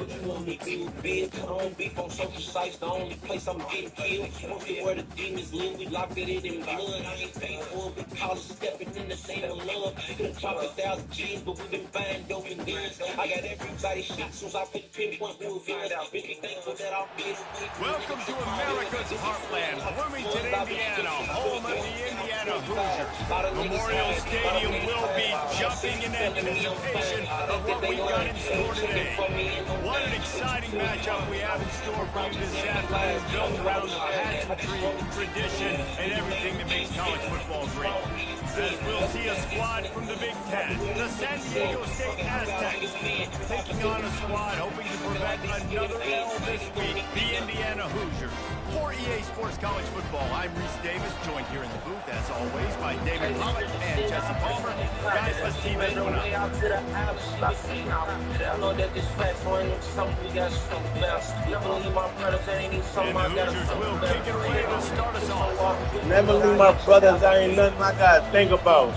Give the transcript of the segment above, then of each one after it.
What you want me to be with big? I don't beef on social sites, the only place I'm getting killed. Mostly where the demons live, we lock it in blood. I ain't paid for it, we call it stepping in the name of love. Could've chopped 1,000 G's, but we been buying dope and guns. I got everybody shot since I put pinpoint who villains. Bitch, be thankful that I'll be the way. Welcome to America's heartland, Bloomington, Indiana, home of the Indiana Hoosiers. Memorial Stadium will be jumping in anticipation of what we've got in store today. What an exciting matchup we have in store for you this afternoon, built around the pageantry, tradition, and everything that makes college football great. As we'll see a squad from the Big Ten, the San Diego State Aztecs, taking on a squad hoping to prevent another L this week, the Indiana Hoosiers. For EA Sports College Football, I'm Reese Davis, joined here in the booth, as always, by David Pollock and Jesse Palmer. Guys, let's team this one up. I know that this platform ain't something we got to talk about. Never leave my brothers, there ain't even something I got to Hoosiers will kick it away to start us off. Never leave my brothers, there ain't nothing I got to think about.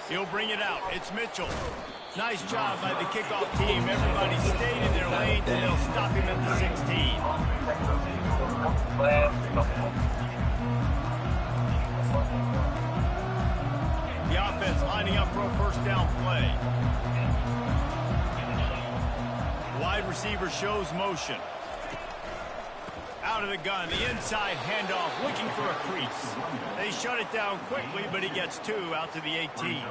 He'll bring it out. It's Mitchell. Nice job by the kickoff team. Everybody stayed in their lanes, and they'll stop him at the 16. The offense lining up for a first down play. Wide receiver shows motion. Out of the gun, the inside handoff, looking for a crease. They shut it down quickly, but he gets 2 out to the 18.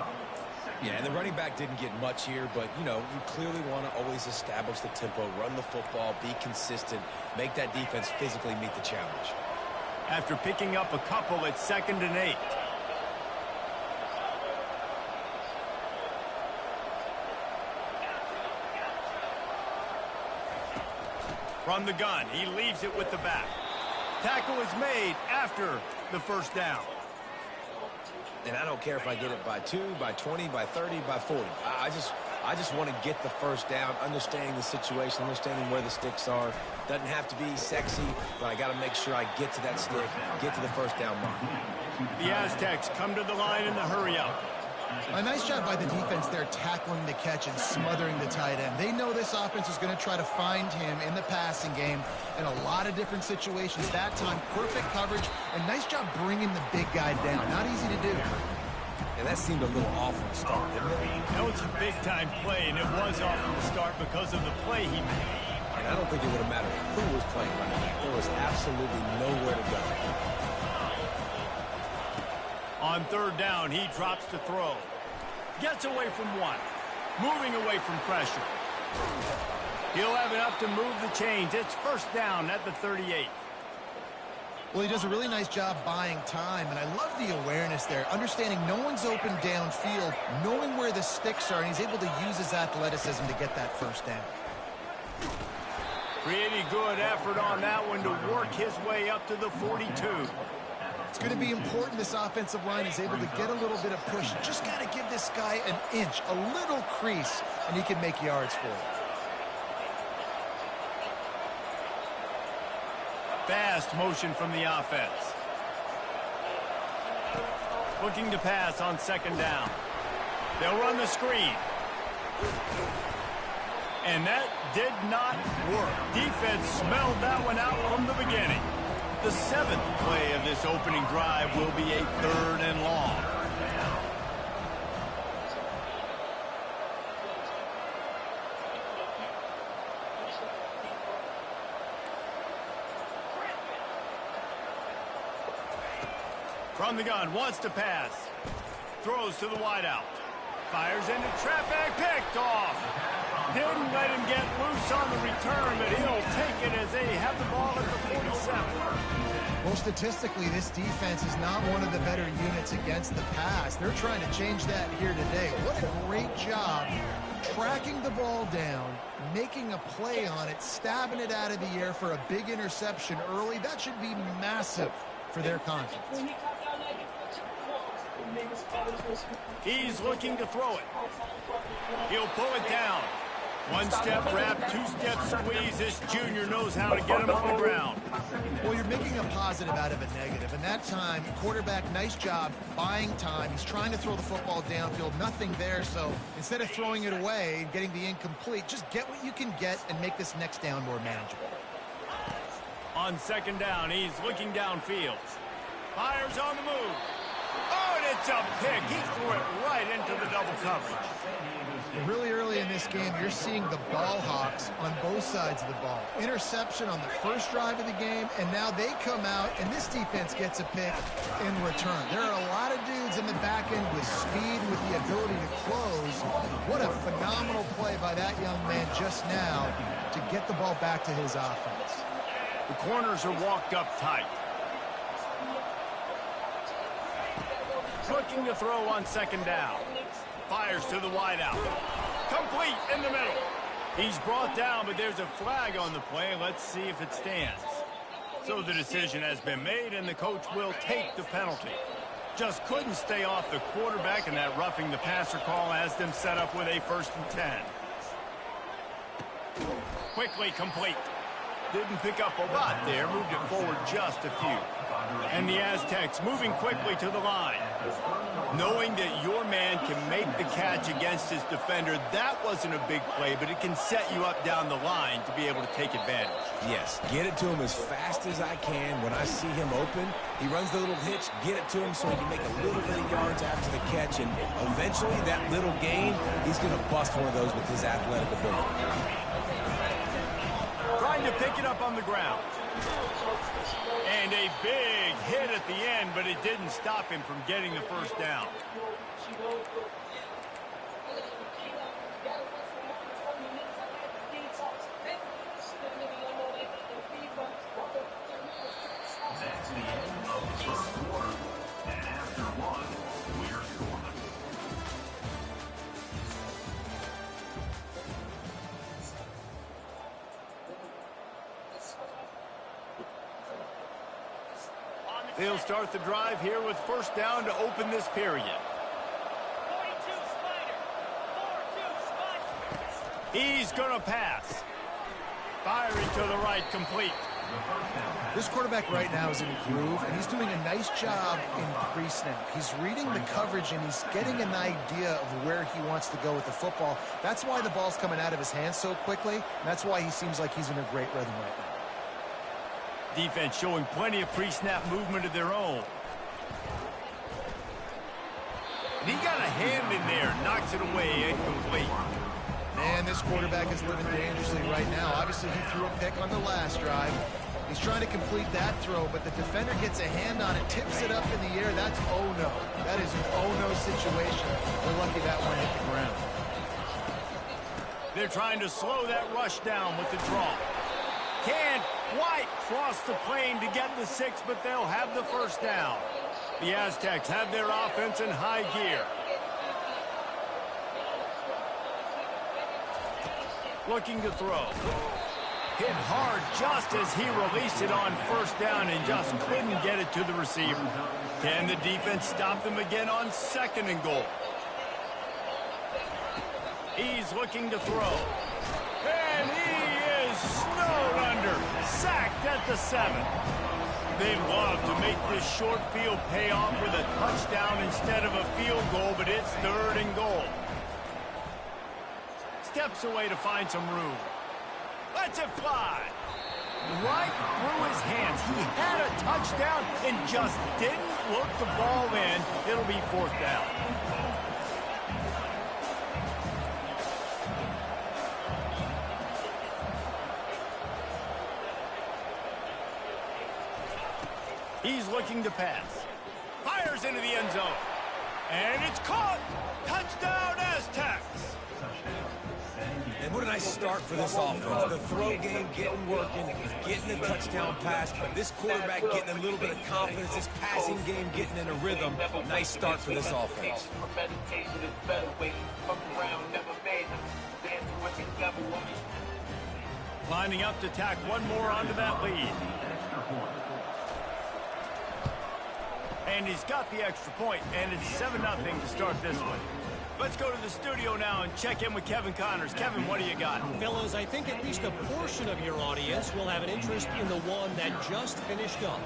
Yeah, and the running back didn't get much here, but, you know, you clearly want to always establish the tempo, run the football, be consistent, make that defense physically meet the challenge. After picking up a couple, it's 2nd and 8. From the gun, he leaves it with the back. Tackle is made after the first down. And I don't care if I get it by 2, by 20, by 30, by 40. I just want to get the first down, understanding the situation, understanding where the sticks are. Doesn't have to be sexy, but I got to make sure I get to that stick, get to the first down mark. The Aztecs come to the line in the hurry-up. A nice job by the defense there, tackling the catch and smothering the tight end. They know this offense is going to try to find him in the passing game in a lot of different situations. That time, perfect coverage, and nice job bringing the big guy down. Not easy to do. And that seemed a little off from the start, didn't it? That was a big-time play, and it was off from the start because of the play he made. And I don't think it would have mattered who was playing running back. There was absolutely nowhere to go. On 3rd down, he drops to throw. Gets away from 1. Moving away from pressure. He'll have enough to move the chains. It's first down at the 38. Well, he does a really nice job buying time, and I love the awareness there, understanding no one's open downfield, knowing where the sticks are, and he's able to use his athleticism to get that first down. Pretty good effort on that one to work his way up to the 42. It's going to be important this offensive line is able to get a little bit of push. Just got to give this guy an inch, a little crease, and he can make yards for it. Fast motion from the offense. Looking to pass on 2nd down. They'll run the screen. And that did not work. Defense smelled that one out from the beginning. The 7th play of this opening drive will be a 3rd and long. From the gun, wants to pass. Throws to the wideout. Fires into traffic, picked off. Didn't let him get loose on the return, but he'll take it as they have the ball at the 47. Well, statistically, this defense is not one of the better units against the pass. They're trying to change that here today. What a great job tracking the ball down, making a play on it, stabbing it out of the air for a big interception early. That should be massive for their confidence. He's looking to throw it. He'll pull it down. One-step wrap, two-step squeeze. This junior knows how to get him on the ground. Well, you're making a positive out of a negative, and that time, quarterback, nice job buying time. He's trying to throw the football downfield, nothing there, so instead of throwing it away and getting the incomplete, just get what you can get and make this next down more manageable. On second down, he's looking downfield. Fires on the move. Oh, and it's a pick. He threw it right into the double coverage. Really early in this game, you're seeing the ball hawks on both sides of the ball. Interception on the first drive of the game, and now they come out, and this defense gets a pick in return. There are a lot of dudes in the back end with speed, with the ability to close. What a phenomenal play by that young man just now to get the ball back to his offense. The corners are walked up tight. Looking to throw on second down. Fires to the wideout. Complete in the middle. He's brought down, but there's a flag on the play. Let's see if it stands. So the decision has been made, and the coach will take the penalty. Just couldn't stay off the quarterback, and that roughing the passer call has them set up with a 1st and 10. Quickly complete. Didn't pick up a lot there, moved it forward just a few. And the Aztecs moving quickly to the line. Knowing that your man can make the catch against his defender, that wasn't a big play, but it can set you up down the line to be able to take advantage. Yes, get it to him as fast as I can. When I see him open, he runs the little hitch, get it to him so he can make a little bit of yards after the catch, and eventually that little gain, he's going to bust one of those with his athletic ability. Trying to pick it up on the ground. And a big hit at the end, but it didn't stop him from getting the 1st down. That's the end of the first quarter. And after one, we're scoring. They'll start the drive here with 1st down to open this period. He's going to pass. Firing to the right, complete. This quarterback right now is in a groove, and he's doing a nice job in pre-snap. He's reading the coverage, and he's getting an idea of where he wants to go with the football. That's why the ball's coming out of his hands so quickly, and that's why he seems like he's in a great rhythm right now. Defense showing plenty of pre-snap movement of their own. And he got a hand in there, knocks it away, incomplete. Man, this quarterback is living dangerously right now. Obviously, he threw a pick on the last drive. He's trying to complete that throw, but the defender gets a hand on it, tips it up in the air. That's oh-no. That is an oh-no situation. We're lucky that one hit the ground. They're trying to slow that rush down with the draw. Can't quite cross the plane to get the 6, but they'll have the 1st down. The Aztecs have their offense in high gear. Looking to throw. Hit hard just as he released it on 1st down and just couldn't get it to the receiver. Can the defense stop them again on 2nd and goal? He's looking to throw. And he is snowed under. Sacked at the 7. They love to make this short field pay off with a touchdown instead of a field goal, but it's 3rd and goal. Steps away to find some room. Lets it fly. Right through his hands. He had a touchdown and just didn't look the ball in. It'll be 4th down. He's looking to pass. Fires into the end zone. And it's caught. Touchdown, Aztecs. And what a nice start for this offense. The throw game getting working, getting a touchdown pass. This quarterback getting a little bit of confidence. This passing game getting in a rhythm. Nice start for this offense. Lining up to tack one more onto that lead. And he's got the extra point, and it's 7-0 to start this one. Let's go to the studio now and check in with Kevin Connors. Kevin, what do you got? Fellas, I think at least a portion of your audience will have an interest in the one that just finished up.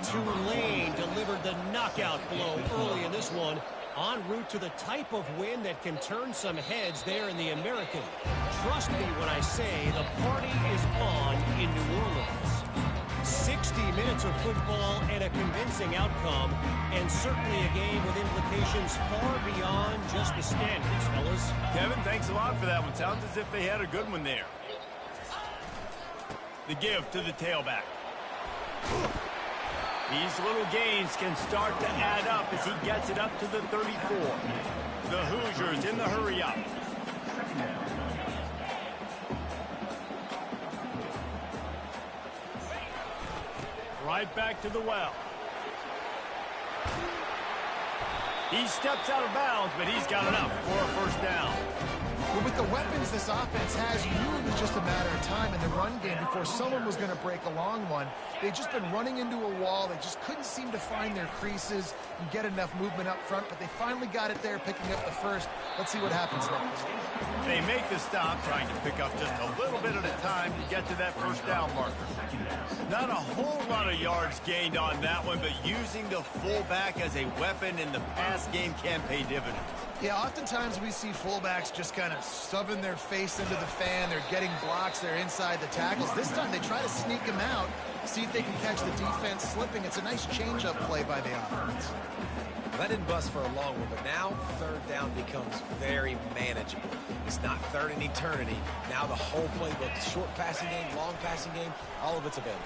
Tulane delivered the knockout blow early in this one, en route to the type of win that can turn some heads there in the American. Trust me when I say the party is on in New Orleans. 60 minutes of football and a convincing outcome, and certainly a game with implications far beyond just the standards, fellas. Kevin, thanks a lot for that one. Sounds as if they had a good one there. The give to the tailback. These little gains can start to add up as he gets it up to the 34. The Hoosiers in the hurry up. Right back to the well. He steps out of bounds, but he's got enough for a first down. Well, with the weapons this offense has, you knew it was just a matter of time in the run game before someone was going to break a long one. They've just been running into a wall. They just couldn't seem to find their creases and get enough movement up front, but they finally got it there, picking up the first. Let's see what happens next. They make the stop, trying to pick up just a little bit at a time to get to that first down marker. Not a whole lot of yards gained on that one, but using the fullback as a weapon in the pass game can pay dividends. Yeah, oftentimes we see fullbacks just kind of shoving their face into the fan. They're getting blocks. They're inside the tackles. This time they try to sneak them out, see if they can catch the defense slipping. It's a nice change-up play by the offense. That didn't bust for a long one, but now third down becomes very manageable. It's not third in eternity. Now the whole playbook, short passing game, long passing game, all of it's available.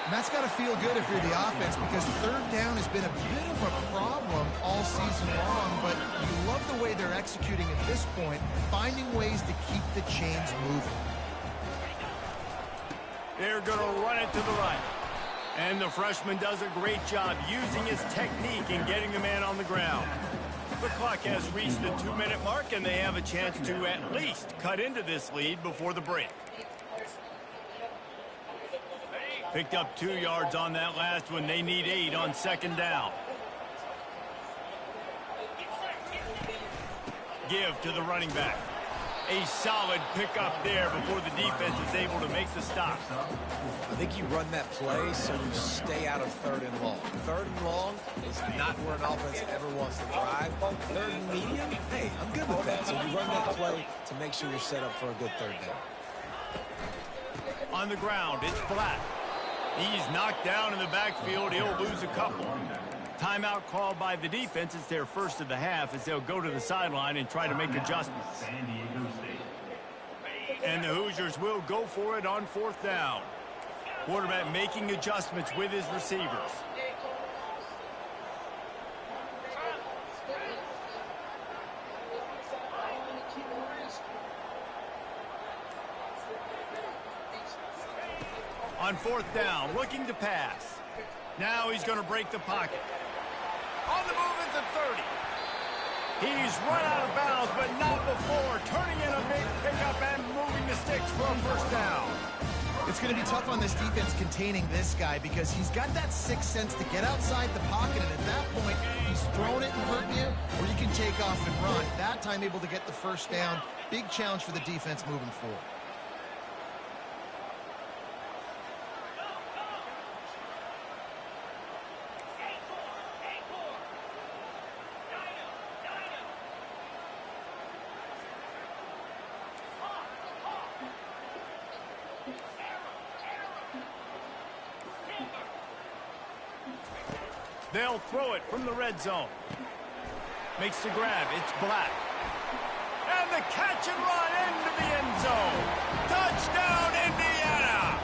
And that's got to feel good if you're the offense, because third down has been a bit of a problem all season long, but you love the way they're executing at this point, finding ways to keep the chains moving. They're going to run it to the right. And the freshman does a great job using his technique and getting the man on the ground. The clock has reached the 2-minute mark, and they have a chance to at least cut into this lead before the break. Picked up 2 yards on that last one. They need 8 on second down. Give to the running back. A solid pickup there before the defense is able to make the stop. I think you run that play so you stay out of third and long. Third and long is not where an offense ever wants to drive. Third and medium, hey, I'm good with that. So you run that play to make sure you're set up for a good third down. On the ground, it's Black. He's knocked down in the backfield. He'll lose a couple. Timeout called by the defense. It's their first of the half as they'll go to the sideline and try to make adjustments. And the Hoosiers will go for it on fourth down. Quarterback making adjustments with his receivers. On fourth down, looking to pass. Now he's going to break the pocket. On the move at the 30. He's run out of bounds, but not before turning in a big pickup and moving the sticks for a first down. It's going to be tough on this defense containing this guy because he's got that sixth sense to get outside the pocket, and at that point, he's throwing it and hurting you, or you can take off and run. That time able to get the first down. Big challenge for the defense moving forward. They'll throw it from the red zone. Makes the grab. It's Black. And the catch and run into the end zone. Touchdown, Indiana!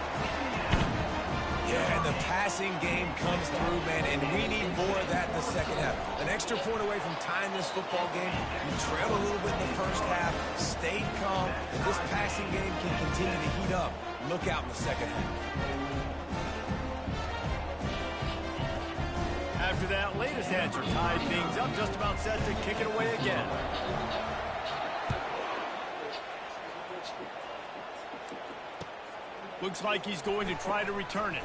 Yeah, and the passing game comes through, man, and we need more of that in the second half. An extra point away from tying this football game. You trailed a little bit in the first half, stayed calm, and this passing game can continue to heat up. Look out in the second half. After that latest answer, tied things up, just about set to kick it away again. Looks like he's going to try to return it.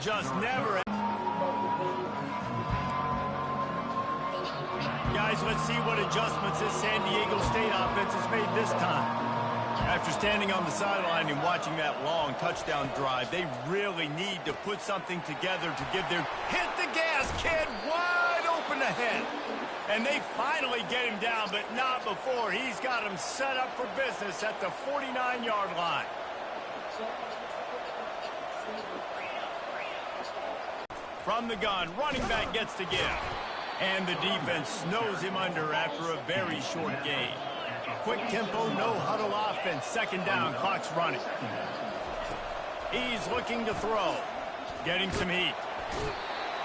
Just never. Guys, let's see what adjustments this San Diego State offense has made this time. After standing on the sideline and watching that long touchdown drive, they really need to put something together to give their hit the gas kid wide open ahead. And they finally get him down, but not before. He's got him set up for business at the 49-yard line. From the gun, running back gets to give. And the defense snows him under after a very short gain. Quick tempo, no huddle offense. Second down, clock's running. He's looking to throw. Getting some heat.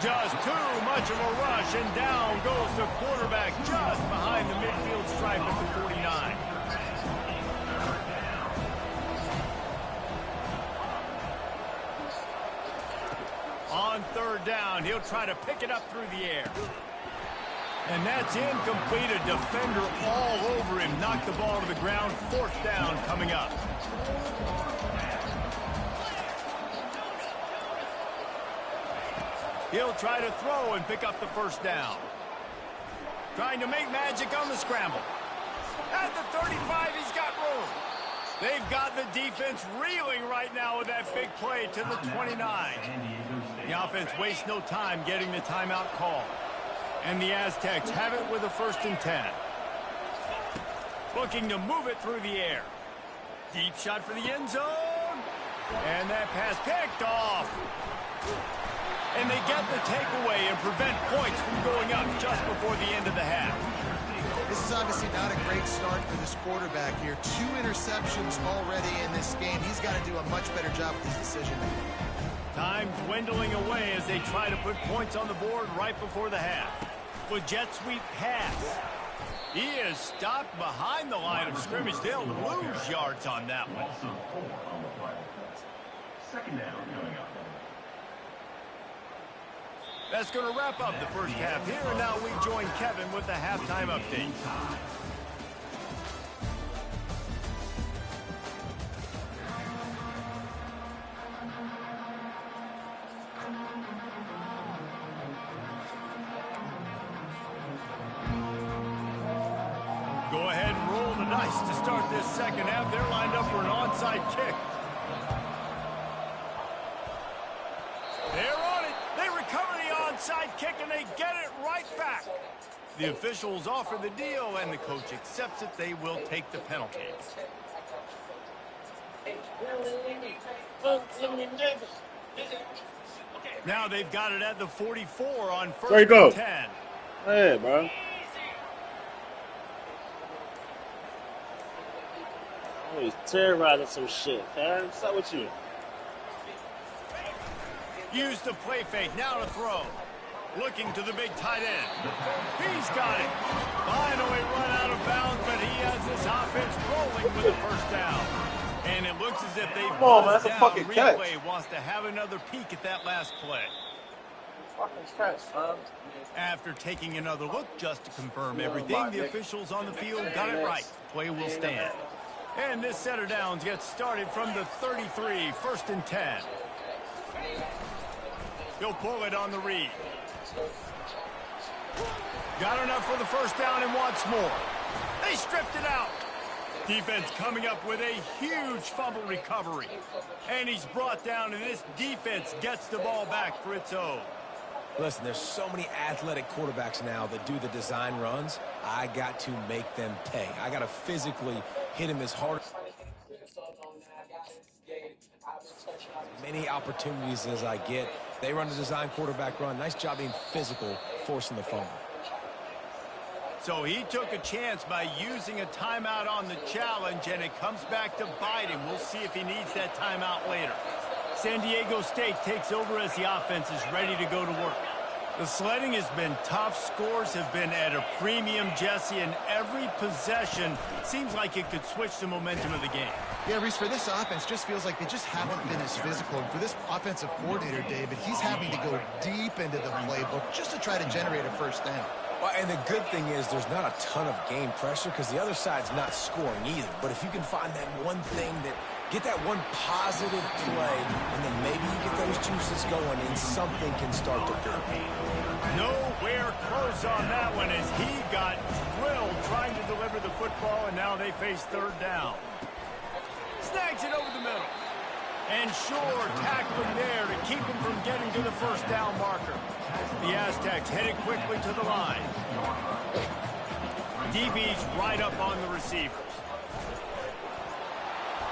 Just too much of a rush, and down goes the quarterback just behind the midfield stripe at the 49. On third down, he'll try to pick it up through the air. And that's incomplete. A defender all over him. Knocked the ball to the ground. Fourth down coming up. He'll try to throw and pick up the first down. Trying to make magic on the scramble. At the 35, he's got room. They've got the defense reeling right now with that big play to the 29. The offense wastes no time getting the timeout call. And the Aztecs have it with a 1st and 10. Looking to move it through the air. Deep shot for the end zone. And that pass picked off. And they get the takeaway and prevent points from going up just before the end of the half. This is obviously not a great start for this quarterback here. 2 interceptions already in this game. He's got to do a much better job with his decision making. Time dwindling away as they try to put points on the board right before the half. With jet sweep pass. He is stopped behind the line of scrimmage. They'll lose yards on that one. Second down coming up. That's going to wrap up the first half here, and now we join Kevin with the halftime update. Go ahead and roll the dice to start this second half. They're lined up for an onside kick. They're on it. They recover the onside kick, and they get it right back. The officials offer the deal, and the coach accepts it. They will take the penalty. Now they've got it at the 44 on 1st and 10. Hey, bro. Oh, he's terrorizing some shit, man. What's up with you? Use the play fake. Now to throw. Looking to the big tight end. He's got it. Finally run out of bounds, but he has this offense rolling with a first down. And it looks as if they've Come on, man, that's a fucking catch. Replay wants to have another peek at that last play. Fucking catch, son. After taking another look just to confirm everything, the officials on the field got it right. Play will stand. And this set of downs gets started from the 33, 1st and 10. He'll pull it on the read. Got enough for the first down and wants more. They stripped it out. Defense coming up with a huge fumble recovery. And he's brought down, and this defense gets the ball back for its own. Listen, there's so many athletic quarterbacks now that do the design runs. I got to make them pay. I got to physically hit him as hard. Many opportunities as I get. They run the design quarterback run. Nice job being physical, forcing the fumble. So he took a chance by using a timeout on the challenge, and it comes back to bite him. We'll see if he needs that timeout later. San Diego State takes over as the offense is ready to go to work. The sledding has been tough. Scores have been at a premium, Jesse, and every possession seems like it could switch the momentum of the game. Yeah, Reese, for this offense, just feels like they just haven't been as physical. And for this offensive coordinator, David, he's having to go deep into the playbook just to try to generate a first down. Well, and the good thing is there's not a ton of game pressure because the other side's not scoring either. But if you can find that one thing that get that one positive play, and then maybe you get those juices going and something can start to build. Nowhere were close on that one as he got drilled trying to deliver the football, and now they face third down. Snags it over the middle. And sure, tackling there to keep him from getting to the first down marker. The Aztecs headed quickly to the line. DB's right up on the receivers.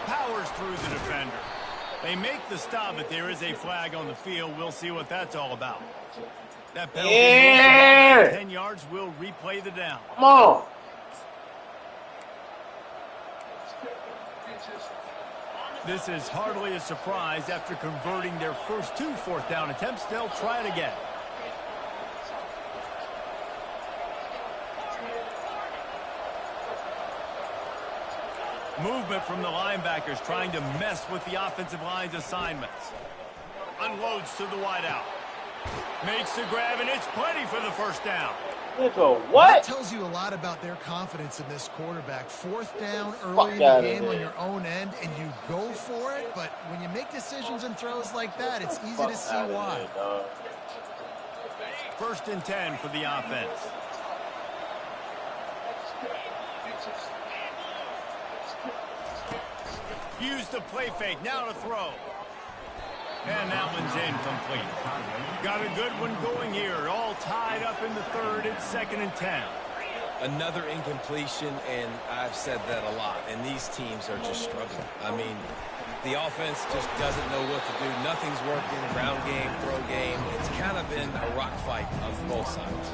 Powers through the defender. They make the stop, but there is a flag on the field. We'll see what that's all about. That penalty, 10 yards, will replay the down. Come on. This is hardly a surprise. After converting their first 2 fourth-down attempts, they'll try it again. Movement from the linebackers trying to mess with the offensive line's assignments. Unloads to the wideout. Makes the grab, and it's plenty for the first down. What? That tells you a lot about their confidence in this quarterback. Fourth down early in the game on your own end, and you go for it. But when you make decisions and throws like that, it's easy to see why. First and 10 for the offense. Use the play fake. Now to throw. And that one's incomplete. Got a good one going here. All tied up in the third. It's 2nd and 10. Another incompletion, and I've said that a lot. And these teams are just struggling. I mean, the offense just doesn't know what to do. Nothing's working. Ground game, throw game. It's kind of been a rock fight on both sides.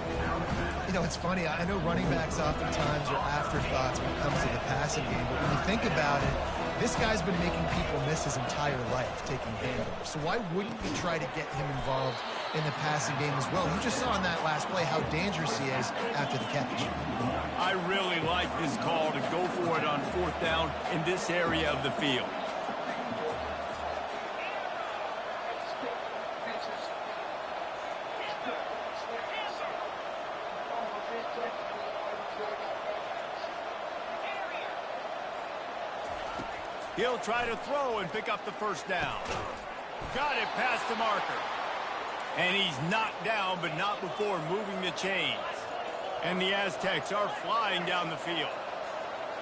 You know, it's funny. I know running backs oftentimes are afterthoughts when it comes to the passing game. But when you think about it, this guy's been making people miss his entire life taking handoffs. So why wouldn't you try to get him involved in the passing game as well? You just saw in that last play how dangerous he is after the catch. I really like this call to go for it on fourth down in this area of the field. He'll try to throw and pick up the first down. Got it past the marker. And he's knocked down, but not before moving the chains. And the Aztecs are flying down the field.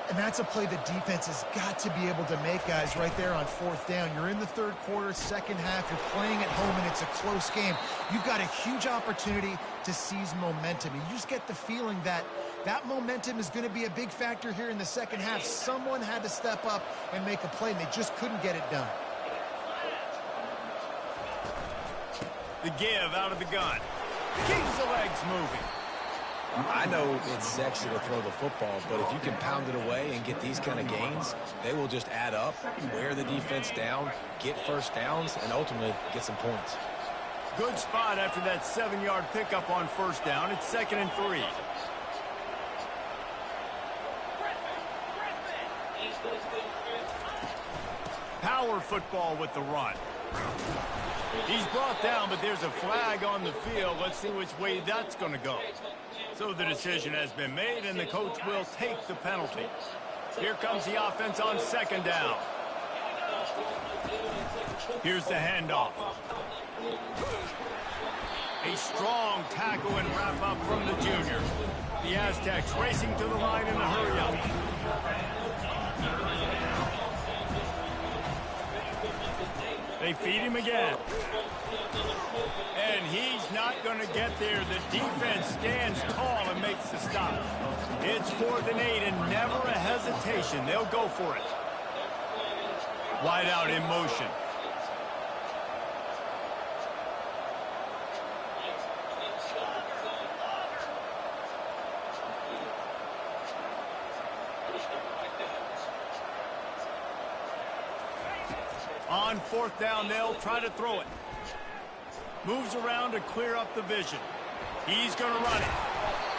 And that's a play the defense has got to be able to make, guys, right there on fourth down. You're in the third quarter, second half. You're playing at home, and it's a close game. You've got a huge opportunity to seize momentum. And you just get the feeling that that momentum is going to be a big factor here in the second half. Someone had to step up and make a play, and they just couldn't get it done. The give out of the gun. Keeps the legs moving. I know it's sexy to throw the football, but if you can pound it away and get these kind of gains, they will just add up, wear the defense down, get first downs, and ultimately get some points. Good spot after that 7-yard pickup on first down. It's 2nd and 3. Power football with the run. He's brought down, but there's a flag on the field. Let's see which way that's going to go. So the decision has been made, and the coach will take the penalty. Here comes the offense on 2nd down. Here's the handoff. A strong tackle and wrap-up from the junior. The Aztecs racing to the line in a hurry-up. They feed him again. And he's not going to get there. The defense stands tall and makes the stop. It's 4th and 8 and never a hesitation. They'll go for it. Wide out in motion. On 4th down, they'll try to throw it. Moves around to clear up the vision. He's going to run it.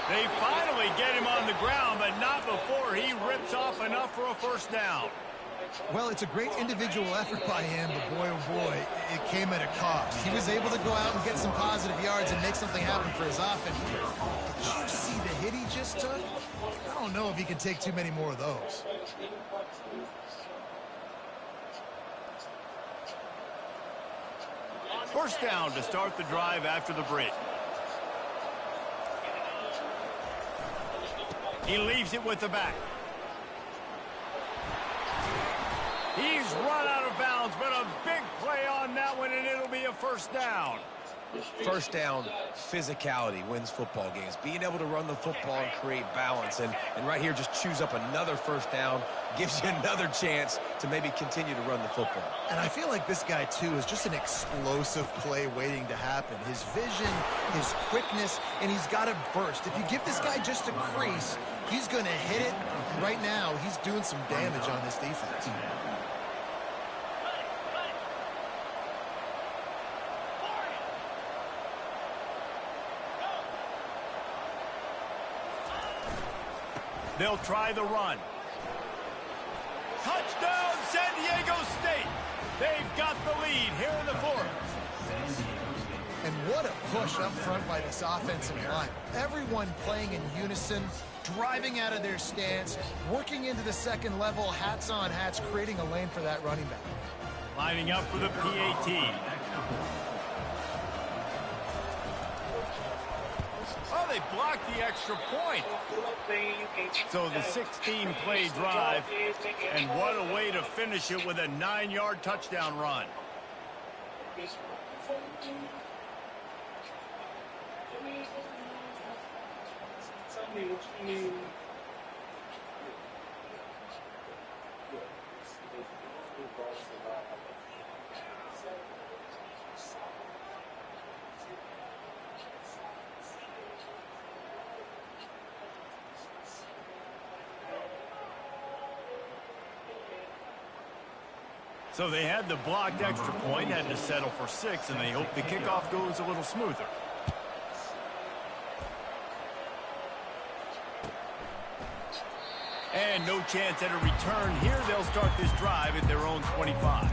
They finally get him on the ground, but not before he rips off enough for a first down. Well, it's a great individual effort by him, but boy, oh boy, it came at a cost. He was able to go out and get some positive yards and make something happen for his offense. Did you see the hit he just took? I don't know if he can take too many more of those. First down to start the drive after the break. He leaves it with the back. He's run out of bounds, but a big play on that one, and it'll be a first down. First down, physicality wins football games. Being able to run the football and create balance. And right here, just choose up another first down, gives you another chance to maybe continue to run the football. And I feel like this guy, too, is just an explosive play waiting to happen. His vision, his quickness, and he's got a burst. If you give this guy just a crease, he's going to hit it. And right now, he's doing some damage on this defense. They'll try the run. Touchdown, San Diego State. They've got the lead here in the fourth. And what a push up front by this offensive line. Everyone playing in unison, driving out of their stance, working into the second level, hats on hats, creating a lane for that running back. Lining up for the PAT. Oh, they blocked the extra point. So the 16-play drive, and what a way to finish it with a 9-yard touchdown run. So they had the blocked extra point, had to settle for 6, and they hope the kickoff goes a little smoother. And no chance at a return here. They'll start this drive at their own 25.